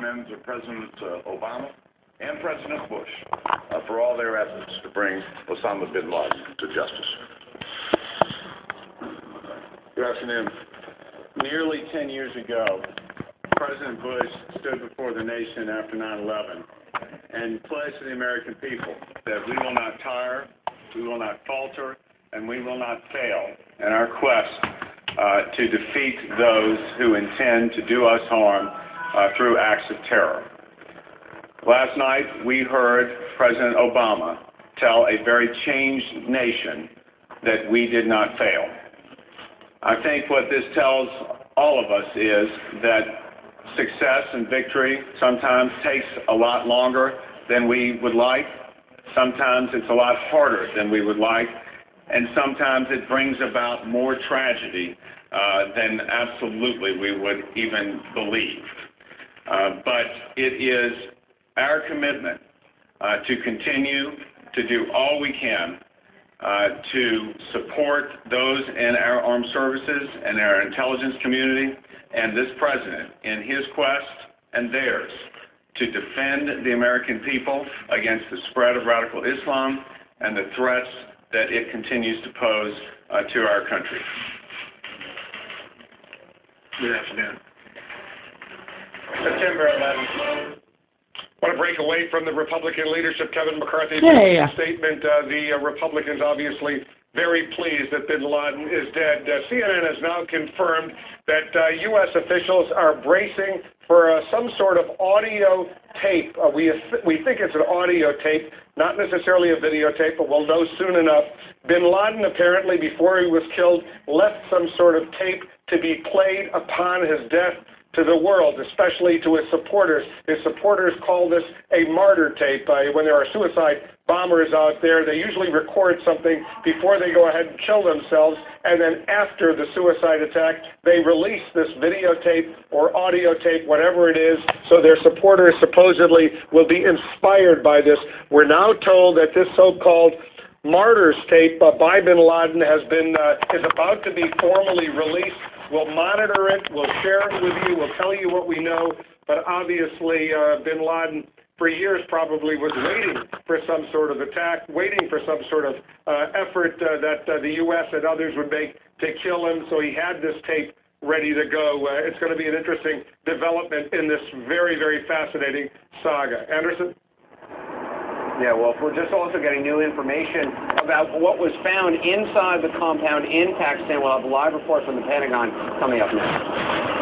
commends President Obama and President Bush for all their efforts to bring Osama bin Laden to justice. Good afternoon. Nearly 10 years ago, President Bush stood before the nation after 9/11 and pledged to the American people that we will not tire, we will not falter, and we will not fail in our quest to defeat those who intend to do us harm through acts of terror. Last night, we heard President Obama tell a very changed nation that we did not fail. I think what this tells all of us is that success and victory sometimes takes a lot longer than we would like. Sometimes it's a lot harder than we would like. And sometimes it brings about more tragedy than absolutely we would even believe. But it is our commitment to continue to do all we can to support those in our armed services and our intelligence community and this president in his quest and theirs to defend the American people against the spread of radical Islam and the threats that it continues to pose to our country. Good afternoon. September 11th. I want to break away from the Republican leadership. Kevin McCarthy's statement. The Republicans obviously very pleased that bin Laden is dead. CNN has now confirmed that U.S. officials are bracing for some sort of audio tape. We think it's an audio tape, not necessarily a videotape, but we'll know soon enough. Bin Laden apparently, before he was killed, left some sort of tape to be played upon his death to the world, especially to his supporters. His supporters call this a martyr tape. When there are suicide bombers out there, they usually record something before they go ahead and kill themselves, and then after the suicide attack, they release this videotape or audio tape, whatever it is, so their supporters supposedly will be inspired by this. We're now told that this so-called martyrs tape by bin Laden is about to be formally released. We'll monitor it, we'll share it with you, we'll tell you what we know, but obviously bin Laden for years probably was waiting for some sort of attack, waiting for some sort of effort that the U.S. and others would make to kill him, so he had this tape ready to go. It's going to be an interesting development in this very, very fascinating saga. Anderson? Yeah, well, we're just also getting new information about what was found inside the compound in Pakistan. We'll have a live report from the Pentagon coming up next.